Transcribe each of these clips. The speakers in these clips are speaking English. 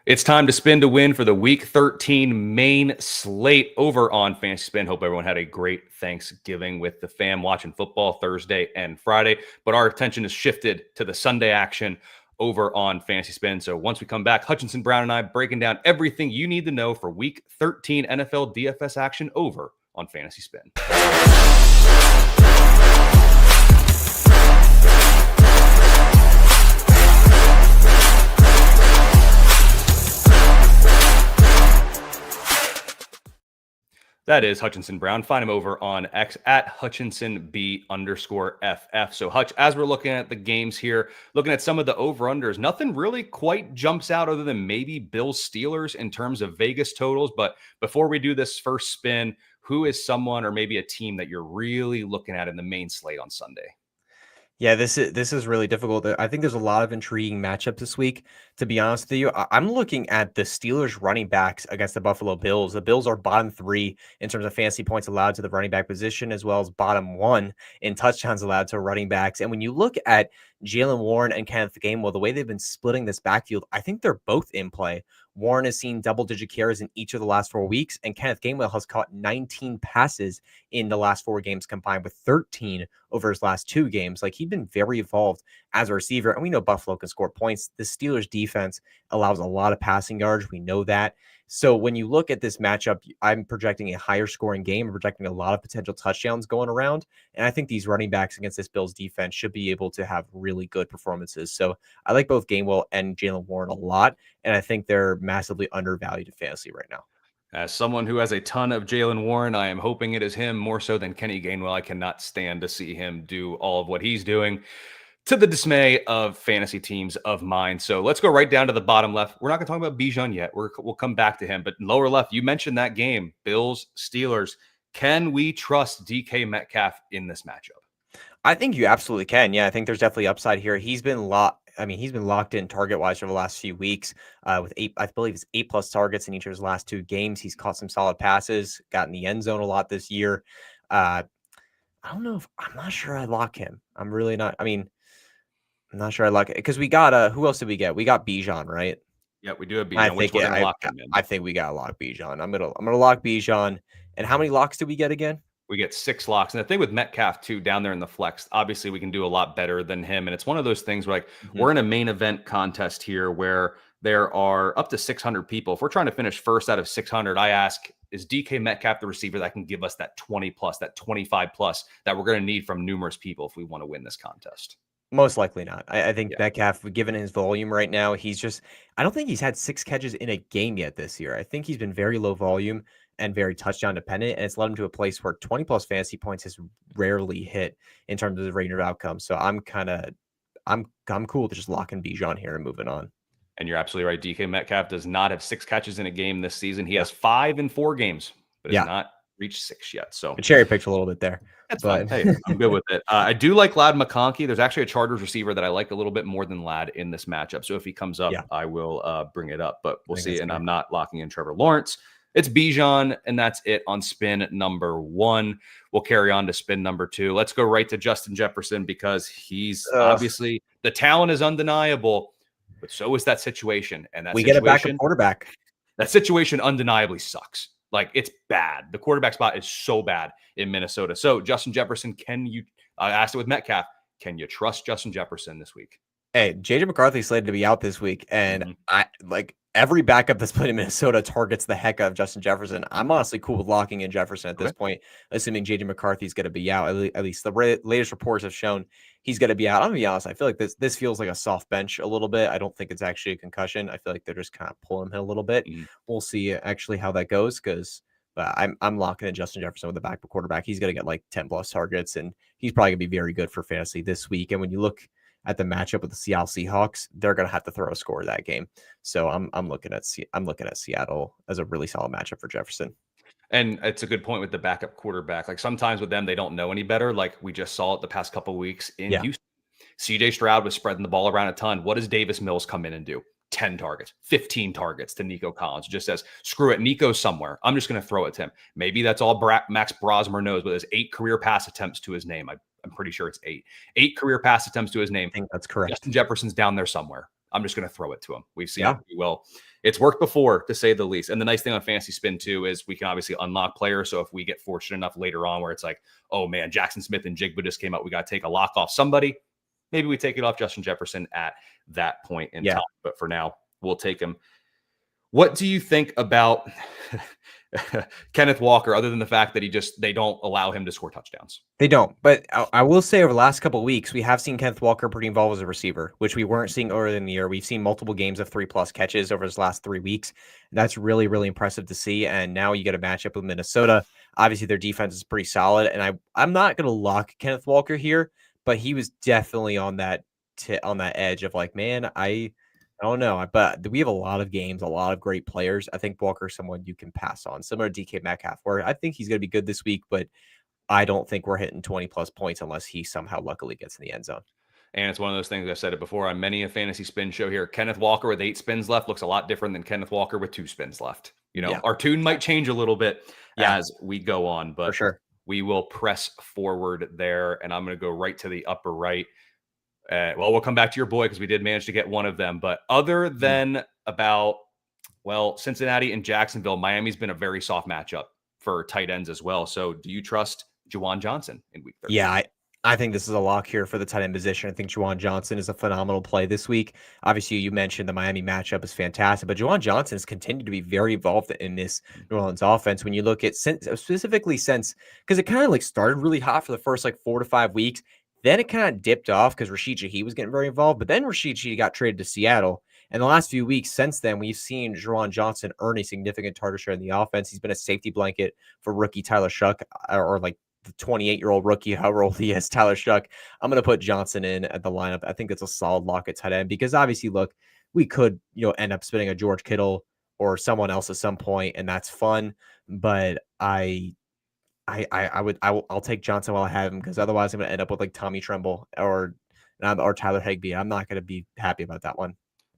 It's time to spin to win for the Week 13 main slate over on Fantasy Spin. Hope everyone had a great Thanksgiving with the fam watching football Thursday and Friday. But our attention is shifted to the Sunday action over on Fantasy Spin. So once we come back, Hutchinson, Brown, and I breaking down everything you need to know for Week 13 NFL DFS action over on Fantasy Spin. That is Hutchinson Brown. Find him over on X at HutchinsonB_FF. So Hutch, as we're looking at the games here, looking at some of the over-unders, nothing really quite jumps out other than maybe Bills Steelers in terms of Vegas totals. But before we do this first spin, who is someone or maybe a team that you're really looking at in the main slate on Sunday? Yeah, this is really difficult. I think there's a lot of intriguing matchups this week. To be honest with you, I'm looking at the Steelers running backs against the Buffalo Bills. The Bills are bottom 3 in terms of fantasy points allowed to the running back position, as well as bottom 1 in touchdowns allowed to running backs. And when you look at Jaylen Warren and Kenneth Gainwell, the way they've been splitting this backfield, I think they're both in play. Warren has seen double-digit carries in each of the last 4 weeks, and Kenneth Gainwell has caught 19 passes in the last 4 games combined, with 13 over his last 2 games. Like, he's been very evolved as a receiver, and we know Buffalo can score points. The Steelers defense allows a lot of passing yards. We know that. So when you look at this matchup, I'm projecting a higher scoring game. I'm projecting a lot of potential touchdowns going around. And I think these running backs against this Bills defense should be able to have really good performances. So I like both Gainwell and Jaylen Warren a lot. And I think they're massively undervalued in fantasy right now. As someone who has a ton of Jaylen Warren, I am hoping it is him more so than Kenny Gainwell. I cannot stand to see him do all of what he's doing, to the dismay of fantasy teams of mine. So let's go right down to the bottom left. We're not going to talk about Bijan yet. We'll come back to him. But lower left, you mentioned that game, Bills, Steelers. Can we trust DK Metcalf in this matchup? I think you absolutely can. Yeah, I think there's definitely upside here. He's been locked in target-wise for the last few weeks with 8, I believe it's 8+ targets in each of his last 2 games. He's caught some solid passes, got in the end zone a lot this year. I'm not sure I lock him. I'm really not. I'm not sure I like it because we got who else did we get? We got Bijan, right? Yeah, we do have Bijan. I think we got to lock Bijan. I'm gonna lock Bijan. And how many locks do we get again? We get 6 locks. And the thing with Metcalf too, down there in the flex, obviously we can do a lot better than him. And it's one of those things where we're in a main event contest here where there are up to 600 people. If we're trying to finish first out of 600, I ask, is DK Metcalf the receiver that can give us that 20+, that 25+ that we're going to need from numerous people if we want to win this contest? Most likely not. I think Metcalf, given his volume right now, I don't think he's had 6 catches in a game yet this year. I think he's been very low volume and very touchdown dependent, and it's led him to a place where 20+ fantasy points has rarely hit in terms of the range of outcomes. So I'm cool to just locking Bijan here and moving on. And you're absolutely right. DK Metcalf does not have 6 catches in a game this season. He has 5 in 4 games, but has not reached 6 yet. So cherry picked a little bit there. That's fine. Hey, I'm good with it. I do like Ladd McConkey. There's actually a Chargers receiver that I like a little bit more than Ladd in this matchup. So if he comes up, I will bring it up, but we'll see. And I'm not locking in Trevor Lawrence. It's Bijan, and that's it on spin number 1. We'll carry on to spin number 2. Let's go right to Justin Jefferson because he's obviously the talent is undeniable, but so is that situation. And that get a backup quarterback. That situation undeniably sucks. Like, it's bad. The quarterback spot is so bad in Minnesota. So, Justin Jefferson, I asked it with Metcalf, can you trust Justin Jefferson this week? Hey, JJ McCarthy slated to be out this week, and every backup that's played in Minnesota targets the heck out of Justin Jefferson. I'm honestly cool with locking in Jefferson at this point, assuming JJ McCarthy is going to be out. At least the latest reports have shown he's going to be out. I'm going to be honest. I feel like this feels like a soft bench a little bit. I don't think it's actually a concussion. I feel like they're just kind of pulling him a little bit. We'll see actually how that goes but I'm locking in Justin Jefferson with the backup quarterback. He's going to get like 10+ targets, and he's probably going to be very good for fantasy this week. And when you look at the matchup with the Seattle Seahawks, they're going to have to throw a score that game. So I'm looking at Seattle as a really solid matchup for Jefferson. And it's a good point with the backup quarterback. Like, sometimes with them, they don't know any better. Like, we just saw it the past couple of weeks in Houston. CJ Stroud was spreading the ball around a ton. What does Davis Mills come in and do? 10 targets, 15 targets to Nico Collins. Just says, screw it, Nico's somewhere. I'm just going to throw it to him. Maybe that's all Max Brosmer knows, but there's 8 career pass attempts to his name. I'm pretty sure it's 8 career pass attempts to his name. I think that's correct. Justin Jefferson's down there somewhere. I'm just going to throw it to him. We've seen it pretty well. It's worked before, to say the least. And the nice thing on FantasySpin too is we can obviously unlock players. So if we get fortunate enough later on where it's like, oh man, Jackson Smith and Jigba just came out, we got to take a lock off somebody. Maybe we take it off Justin Jefferson at that point in time. But for now, we'll take him. What do you think about Kenneth Walker, other than the fact that they don't allow him to score touchdowns? They don't. But I will say over the last couple of weeks, we have seen Kenneth Walker pretty involved as a receiver, which we weren't seeing earlier in the year. We've seen multiple games of 3+ catches over his last 3 weeks. That's really, really impressive to see. And now you get a matchup with Minnesota. Obviously, their defense is pretty solid. And I'm not going to lock Kenneth Walker here, but he was definitely on that edge of like, man, I don't know, but we have a lot of games, a lot of great players. I think Walker's someone you can pass on, similar to DK Metcalf, where I think he's going to be good this week, but I don't think we're hitting 20+ points unless he somehow luckily gets in the end zone. And it's one of those things, I've said it before on many a fantasy spin show here. Kenneth Walker with 8 spins left looks a lot different than Kenneth Walker with 2 spins left. Our tune might change a little bit as we go on, but for sure, we will press forward there. And I'm going to go right to the upper right. Well, we'll come back to your boy because we did manage to get one of them. But other than Cincinnati and Jacksonville, Miami's been a very soft matchup for tight ends as well. So do you trust Juwan Johnson in week 13? Yeah, I think this is a lock here for the tight end position. I think Juwan Johnson is a phenomenal play this week. Obviously, you mentioned the Miami matchup is fantastic, but Juwan Johnson has continued to be very involved in this New Orleans offense. When you look at specifically since, because it kind of like started really hot for the first 4 to 5 weeks. Then it kind of dipped off because Rashid Shaheed was getting very involved. But then Rashid Shaheed got traded to Seattle. And the last few weeks since then, we've seen Juwan Johnson earn a significant target share in the offense. He's been a safety blanket for rookie Tyler Shuck, or like the 28-year-old rookie, however old he is, Tyler Shuck. I'm going to put Johnson in at the lineup. I think it's a solid lock at tight end because obviously, look, we could end up spinning a George Kittle or someone else at some point, and that's fun. But I'll take Johnson while I have him because otherwise I'm going to end up with like Tommy Tremble or Tyler Higbee. I'm not going to be happy about that one.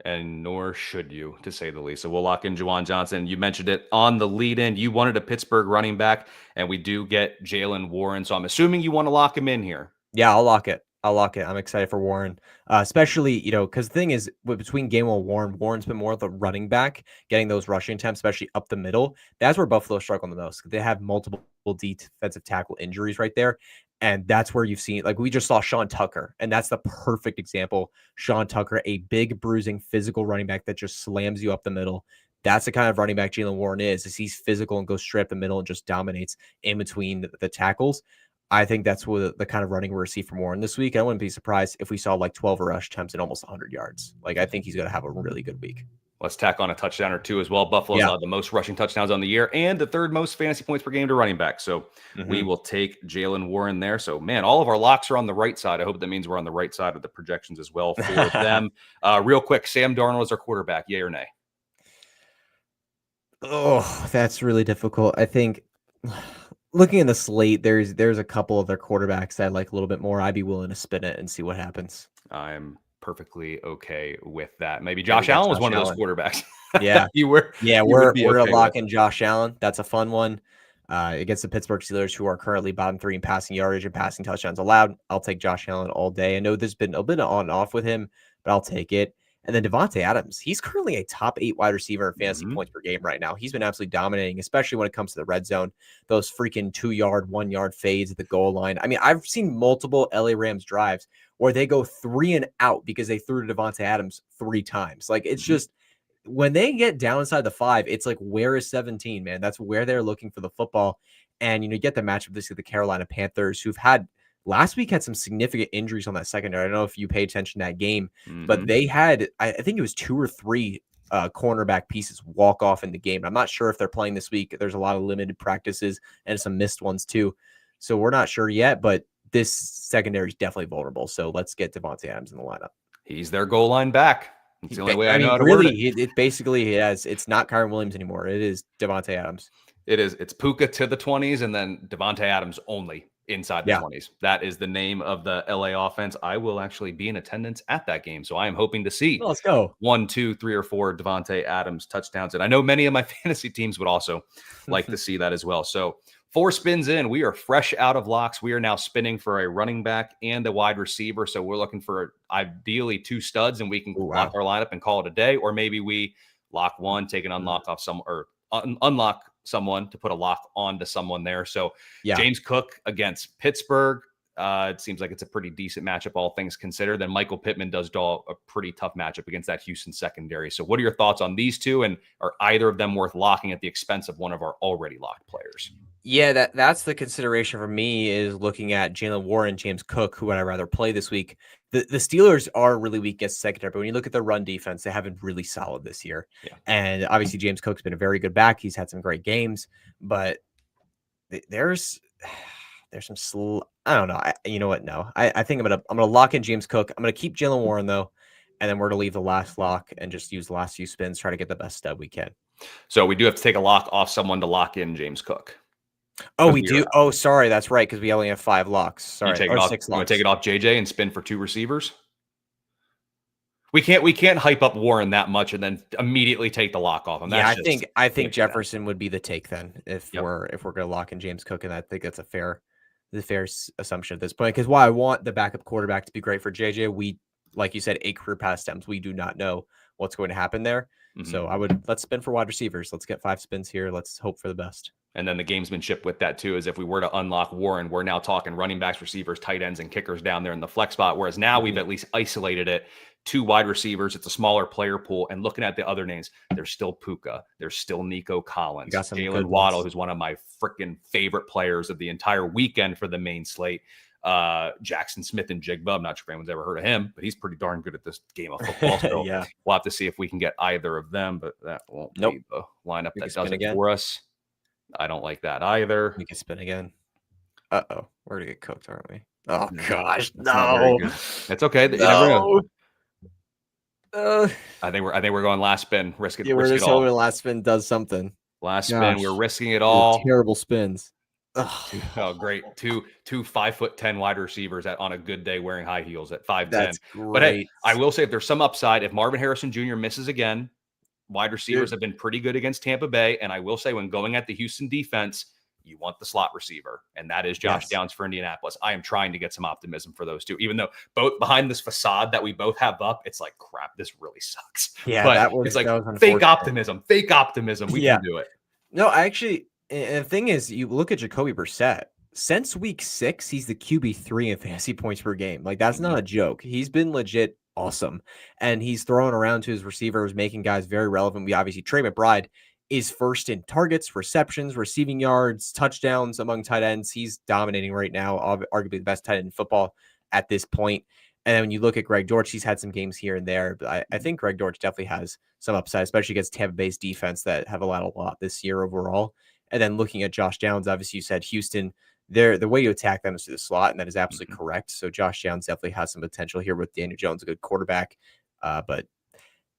And nor should you, to say the least. So we'll lock in Juwan Johnson. You mentioned it on the lead-in. You wanted a Pittsburgh running back, and we do get Jaylen Warren. So I'm assuming you want to lock him in here. Yeah, I'll lock it. I'm excited for Warren, especially, because the thing is, between Gainwell and Warren's been more of the running back, getting those rushing attempts, especially up the middle. That's where Buffalo struggle the most. They have multiple defensive tackle injuries right there. And that's where you've seen, we just saw Sean Tucker, and that's the perfect example. Sean Tucker, a big, bruising, physical running back that just slams you up the middle. That's the kind of running back Jaylen Warren is he's physical and goes straight up the middle and just dominates in between the tackles. I think that's what the kind of running we're see from Warren this week. I wouldn't be surprised if we saw 12 rush attempts and almost 100 yards. I think he's going to have a really good week. Let's tack on a touchdown or two as well. Buffalo's the most rushing touchdowns on the year and the 3rd most fantasy points per game to running back. So we will take Jaylen Warren there. So, man, all of our locks are on the right side. I hope that means we're on the right side of the projections as well for them. Real quick, Sam Darnold is our quarterback. Yay or nay? Oh, that's really difficult. I think looking at the slate, there's a couple of their quarterbacks that I like a little bit more. I'd be willing to spin it and see what happens. I'm perfectly okay with that. Maybe Josh Allen was one of those quarterbacks. Yeah. we're locking Josh Allen. That's a fun one. Against the Pittsburgh Steelers, who are currently bottom 3 in passing yardage and passing touchdowns allowed. I'll take Josh Allen all day. I know there's been a bit on and off with him, but I'll take it. And then Devontae Adams, he's currently a top 8 wide receiver in fantasy points per game right now. He's been absolutely dominating, especially when it comes to the red zone. Those freaking 2-yard, 1-yard fades at the goal line. I mean, I've seen multiple LA Rams drives where they go 3 and out because they threw to Devontae Adams 3 times. It's just when they get down inside the 5, it's where is 17, man? That's where they're looking for the football. And, you get the matchup this with the Carolina Panthers, who've had last week had some significant injuries on that secondary. I don't know if you pay attention to that game, but they had, I think it was 2 or 3 cornerback pieces walk off in the game. I'm not sure if they're playing this week. There's a lot of limited practices and some missed ones too. So we're not sure yet, but this secondary is definitely vulnerable. So let's get Devontae Adams in the lineup. He's their goal line back. It's the only way I know how to word it. It basically has. It's not Kyren Williams anymore. It is Devontae Adams. It is. It's Puka to the 20s and then Devontae Adams only inside the 20s. That is the name of the LA offense. I will actually be in attendance at that game. So I am hoping to see let's go 1, 2, 3, or 4 Devontae Adams touchdowns. And I know many of my fantasy teams would also like to see that as well. So 4 spins in, we are fresh out of locks. We are now spinning for a running back and a wide receiver. So we're looking for ideally 2 studs, and we can lock our lineup and call it a day. Or maybe we lock one, take an unlock off some, or unlock someone to put a lock onto someone there. So James Cook against Pittsburgh. It seems like it's a pretty decent matchup, all things considered. Then Michael Pittman does draw a pretty tough matchup against that Houston secondary. So what are your thoughts on these two? And are either of them worth locking at the expense of one of our already locked players? Yeah, that's the consideration for me, is looking at Jaylen Warren, James Cook, who would I rather play this week. The Steelers are really weak against secondary, but when you look at the run defense, they have been really solid this year. Yeah. And obviously James Cook's been a very good back. He's had some great games, but there's some I don't know. You know what? No, I think I'm gonna lock in James Cook. I'm gonna keep Jaylen Warren though, and then we're gonna leave the last lock and just use the last few spins, try to get the best stud we can. So we do have to take a lock off someone to lock in James Cook. Oh, we do. Oh, sorry, that's right, because we only have 5 locks. Sorry, take it off, 6 locks. You want to take it off JJ and spin for 2 receivers? We can't hype up Warren that much and then immediately take the lock off him. Yeah, I think Jefferson would be the take then if we're going to lock in James Cook, and I think that's a fair assumption at this point. Because while I want the backup quarterback to be great for JJ, we, like you said, 8 career pass attempts. We do not know what's going to happen there. So let's spin for wide receivers. Let's get 5 spins here. Let's hope for the best. And then the gamesmanship with that too is if we were to unlock Warren, we're now talking running backs, receivers, tight ends, and kickers down there in the flex spot. Whereas now we've at least isolated it to wide receivers. It's a smaller player pool. And looking at the other names, there's still Puka. There's still Nico Collins. Jalen Waddle, who's one of my freaking favorite players of the entire weekend for the main slate. Jackson Smith and Jigba. I'm not sure if anyone's ever heard of him, but he's pretty darn good at this game of football. So we'll have to see if we can get either of them, but that won't be the lineup that does it for us. I don't like that either. We can spin again. Uh-oh. We're going to get cooked, aren't we? Oh, gosh. No. It's okay. No. I think we're going last spin. Risk it. Yeah, we're just hoping last spin does something. Last spin. We're risking it all. Terrible spins. Oh, great. Two 5'10" wide receivers on a good day wearing high heels at 5'10". That's great. But hey, I will say if there's some upside, if Marvin Harrison Jr. misses again, wide receivers have been pretty good against Tampa Bay. And I will say when going at the Houston defense, you want the slot receiver. And that is Josh Downs for Indianapolis. I am trying to get some optimism for those two, even though both behind this facade that we both have up, it's like, crap, this really sucks. Yeah, but it's like fake optimism. We can do it. No, and the thing is, you look at Jacoby Brissett. Since week 6, he's the QB3 in fantasy points per game. Like, that's not a joke. He's been legit awesome. And he's throwing around to his receivers, making guys very relevant. We obviously, Trey McBride is first in targets, receptions, receiving yards, touchdowns among tight ends. He's dominating right now, arguably the best tight end in football at this point. And then when you look at Greg Dortch, he's had some games here and there, but I think Greg Dortch definitely has some upside, especially against Tampa Bay's defense that have allowed a lot this year overall. And then looking at Josh Downs, obviously you said Houston, the way you attack them is through the slot, and that is absolutely correct. So Josh Downs definitely has some potential here with Daniel Jones, a good quarterback, but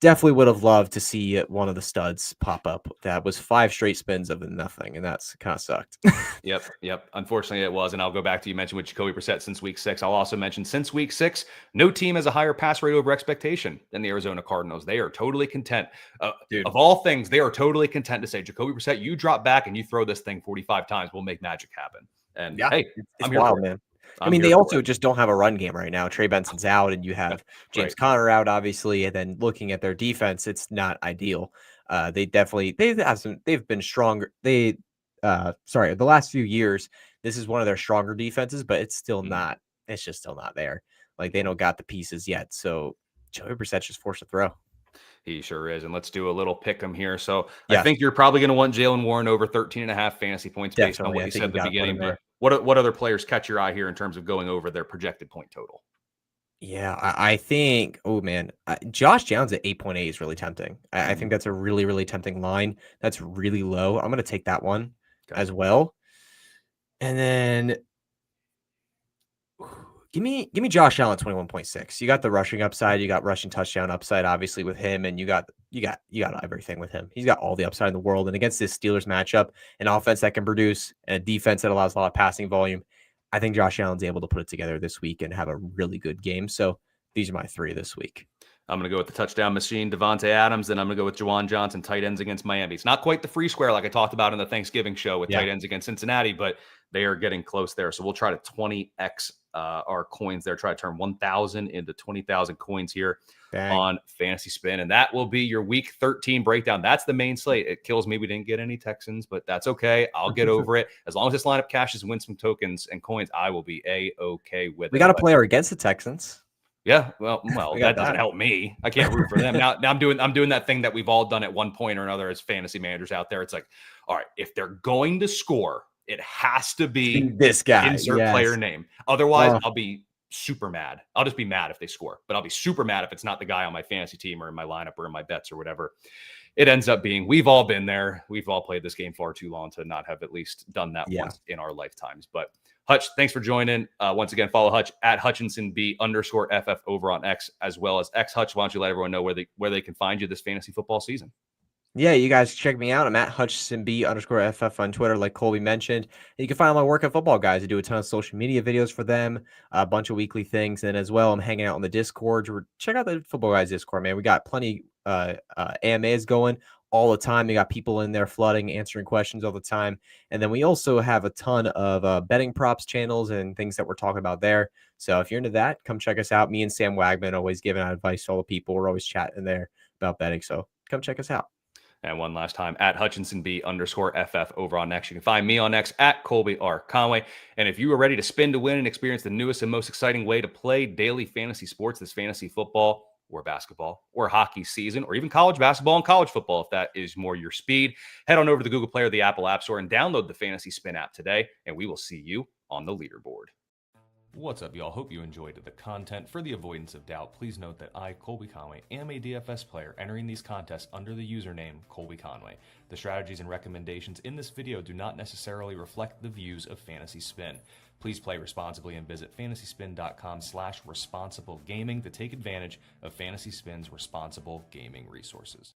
definitely would have loved to see one of the studs pop up. That was 5 straight spins of nothing, and that's kind of sucked. Yep. Unfortunately, it was. And I'll go back to you mentioned with Jacoby Brissett since week 6. I'll also mention since week 6, no team has a higher pass rate over expectation than the Arizona Cardinals. They are totally content. Of all things, they are totally content to say, Jacoby Brissett, you drop back and you throw this thing 45 times. We'll make magic happen. And hey, it's wild, man. They also just don't have a run game right now. Trey Benson's out, and you have James Conner out, obviously. And then looking at their defense, it's not ideal. They've been stronger. The last few years, this is one of their stronger defenses, but it's still not. It's just still not there. Like, they don't got the pieces yet. So Joey Brissett's just forced to throw. He sure is. And let's do a little pick 'em here. So I think you're probably going to want Jaylen Warren over 13.5 fantasy points based on what you said at the beginning. But what other players catch your eye here in terms of going over their projected point total? Yeah, I think, Josh Downs at 8.8 is really tempting. I think that's a really, really tempting line. That's really low. I'm going to take that one as well. And then give me Josh Allen 21.6. You got the rushing upside, you got rushing touchdown upside, obviously with him, and you got everything with him. He's got all the upside in the world. And against this Steelers matchup, an offense that can produce and a defense that allows a lot of passing volume, I think Josh Allen's able to put it together this week and have a really good game. So these are my 3 this week. I'm going to go with the touchdown machine, Devontae Adams. Then I'm going to go with Juwan Johnson, tight ends against Miami. It's not quite the free square like I talked about in the Thanksgiving show with tight ends against Cincinnati, but they are getting close there. So we'll try to 20x our coins there, try to turn 1,000 into 20,000 coins here on Fantasy Spin. And that will be your week 13 breakdown. That's the main slate. It kills me we didn't get any Texans, but that's okay. I'll get over it. As long as this lineup cashes and wins some tokens and coins, I will be A-okay with it. We got a player against the Texans. Yeah, well, that doesn't help me. I can't root for them. Now I'm doing that thing that we've all done at one point or another as fantasy managers out there. It's like, all right, if they're going to score, it has to be this guy. Insert player name. Otherwise, I'll be super mad. I'll just be mad if they score, but I'll be super mad if it's not the guy on my fantasy team or in my lineup or in my bets or whatever it ends up being. We've all been there. We've all played this game far too long to not have at least done that once in our lifetimes. But Hutch, thanks for joining. Once again, follow Hutch at HutchinsonB_FF over on X, as well as X Hutch. Why don't you let everyone know where they can find you this fantasy football season? Yeah, you guys check me out. I'm at HutchinsonB_FF on Twitter, like Colby mentioned. And you can find all my work at Football Guys. I do a ton of social media videos for them, a bunch of weekly things. And as well, I'm hanging out on the Discord. Check out the Football Guys Discord, man. We got plenty AMAs going all the time. You got people in there flooding, answering questions all the time. And then we also have a ton of betting props channels and things that we're talking about there. So if you're into that, come check us out. Me and Sam Wagman always giving out advice to all the people. We're always chatting there about betting. So come check us out. And one last time, at HutchinsonB_FF over on X. You can find me on X at Colby R. Conway. And if you are ready to spin to win and experience the newest and most exciting way to play daily fantasy sports, this fantasy football or basketball or hockey season, or even college basketball and college football, if that is more your speed, head on over to the Google Play or the Apple App Store and download the Fantasy Spin app today, and we will see you on the leaderboard. What's up, y'all? Hope you enjoyed the content. For the avoidance of doubt, please note that I, Colby Conway, am a DFS player entering these contests under the username Colby Conway. The strategies and recommendations in this video do not necessarily reflect the views of Fantasy Spin. Please play responsibly and visit fantasyspin.com/responsible gaming to take advantage of Fantasy Spin's responsible gaming resources.